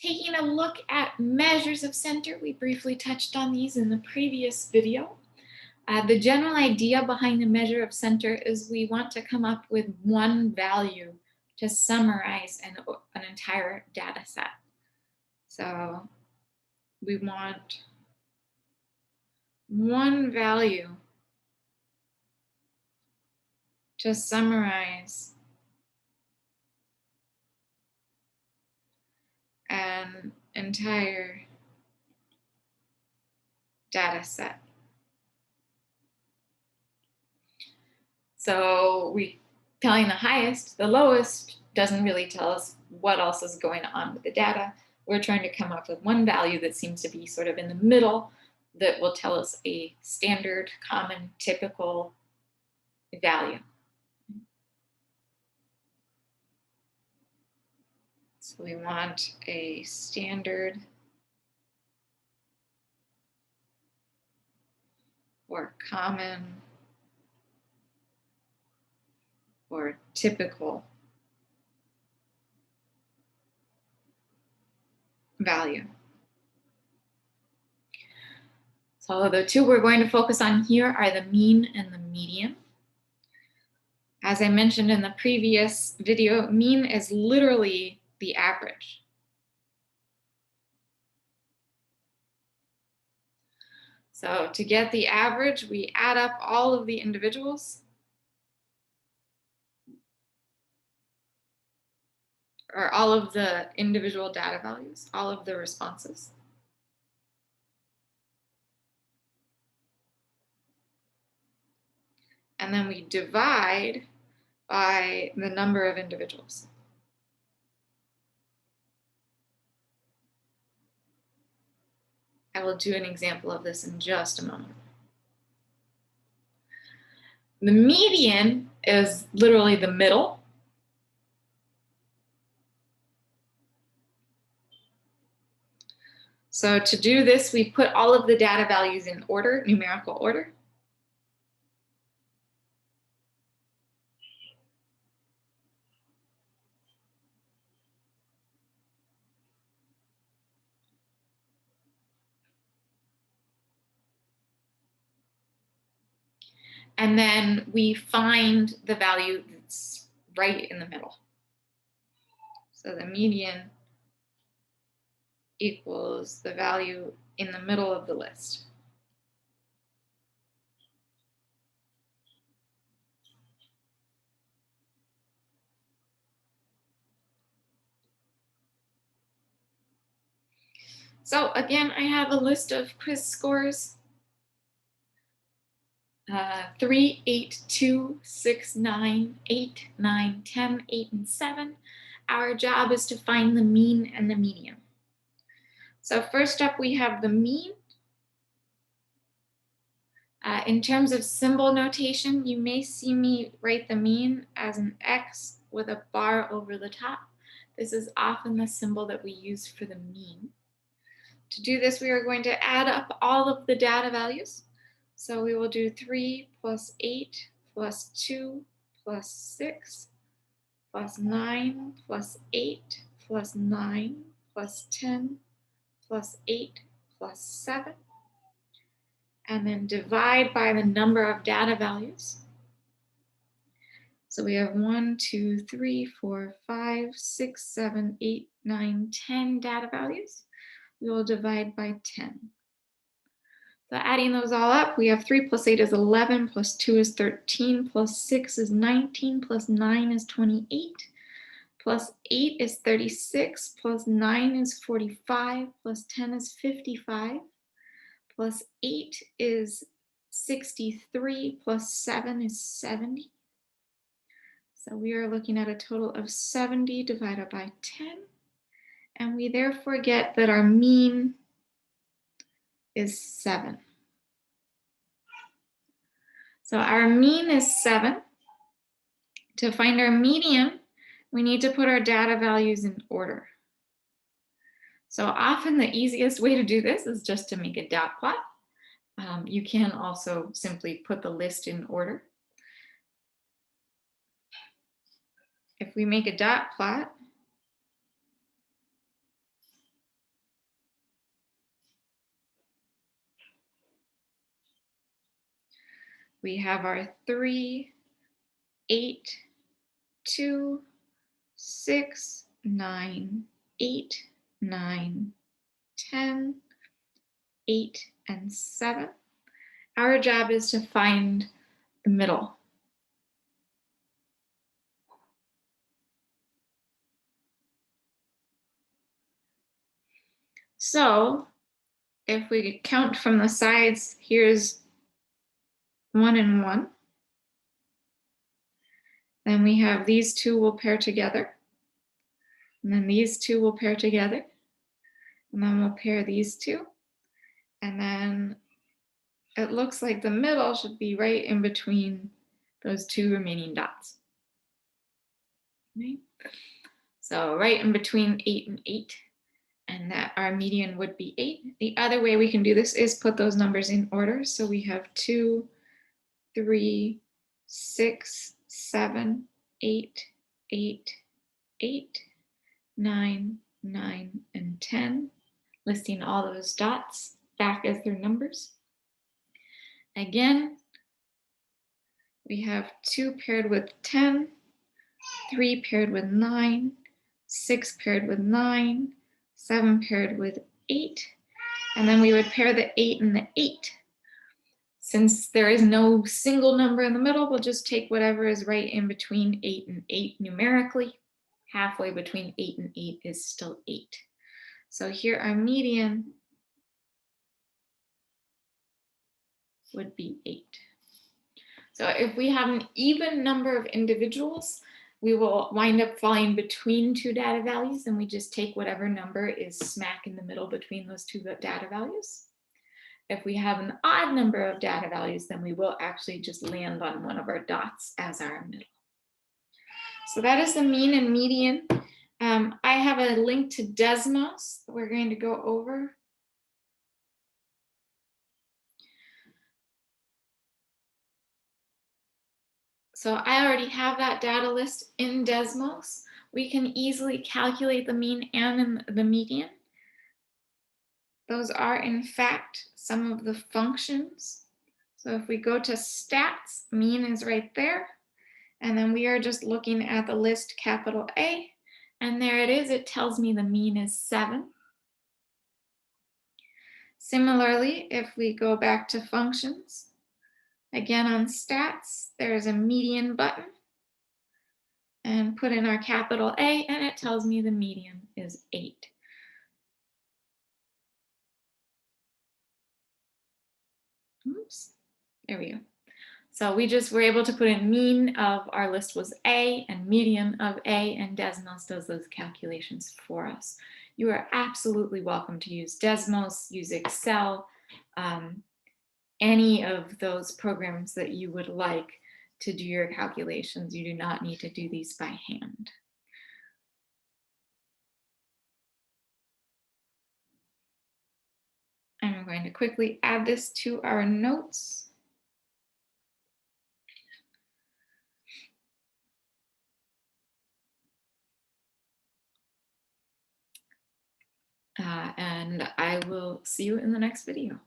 Taking a look at measures of center, we briefly touched on these in the previous video. The general idea behind the measure of center is we want to come up with one value to summarize an entire data set. So we want one value to summarize an entire data set. So we telling the highest, the lowest doesn't really tell us what else is going on with the data. We're trying to come up with one value that seems to be sort of in the middle that will tell us a standard, common, typical value. So we want a standard or common or typical value. So the two we're going to focus on here are the mean and the median. As I mentioned in the previous video, mean is literally the average. So to get the average, we add up all of the individuals or all of the individual data values, all of the responses. And then we divide by the number of individuals. I will do an example of this in just a moment. The median is literally the middle. So to do this, we put all of the data values in order, numerical order. And then we find the value that's right in the middle. So the median equals the value in the middle of the list. So again, I have a list of quiz scores. 3, 8, 2, 6, 9, 8, 9, 10, 8, and 7. Our job is to find the mean and the median. So first up, we have the mean. In terms of symbol notation, you may see me write the mean as an X with a bar over the top. This is often the symbol that we use for the mean. To do this, we are going to add up all of the data values. So we will do 3 plus 8 plus 2 plus 6 plus 9 plus 8 plus 9 plus 10 plus 8 plus 7. And then divide by the number of data values. So we have 1, 2, 3, 4, 5, 6, 7, 8, 9, 10 data values. We will divide by 10. So adding those all up, we have 3 plus 8 is 11, plus 2 is 13, plus 6 is 19, plus 9 is 28, plus 8 is 36, plus 9 is 45, plus 10 is 55, plus 8 is 63, plus 7 is 70. So we are looking at a total of 70 divided by 10. And we therefore get that our mean is 7. So our mean is 7. To find our median, we need to put our data values in order. So often the easiest way to do this is just to make a dot plot. You can also simply put the list in order. If we make a dot plot, we have our 3, 8, 2, 6, 9, 8, 9, 10, 8, and 7. Our job is to find the middle. So if we count from the sides, here's 1 and 1. Then we have these two will pair together. And then these two will pair together. And then we'll pair these two. And then it looks like the middle should be right in between those two remaining dots. Right? So right in between 8 and 8. And that our median would be 8. The other way we can do this is put those numbers in order. So we have 2, 3, 6, 7, 8, 8, 8, 9, 9, and 10, listing all those dots back as their numbers. Again, we have 2 paired with 10, 3 paired with 9, 6 paired with 9, 7 paired with 8, and then we would pair the 8 and the 8. Since there is no single number in the middle, we'll just take whatever is right in between 8 and 8 numerically. Halfway between 8 and 8 is still 8. So here our median would be 8. So if we have an even number of individuals, we will wind up falling between two data values, and we just take whatever number is smack in the middle between those two data values. If we have an odd number of data values, then we will actually just land on one of our dots as our middle. So that is the mean and median. I have a link to Desmos that we're going to go over. So I already have that data list in Desmos. We can easily calculate the mean and the median. Those are, in fact, some of the functions. So if we go to stats, mean is right there. And then we are just looking at the list capital A. And there it is. It tells me the mean is 7. Similarly, if we go back to functions, again on stats, there's a median button. And put in our capital A, and it tells me the median is 8. Oops, there we go. So we just were able to put in mean of our list was A and median of A, and Desmos does those calculations for us. You are absolutely welcome to use Desmos, use Excel, any of those programs that you would like to do your calculations. You do not need to do these by hand. I'm going to quickly add this to our notes. And I will see you in the next video.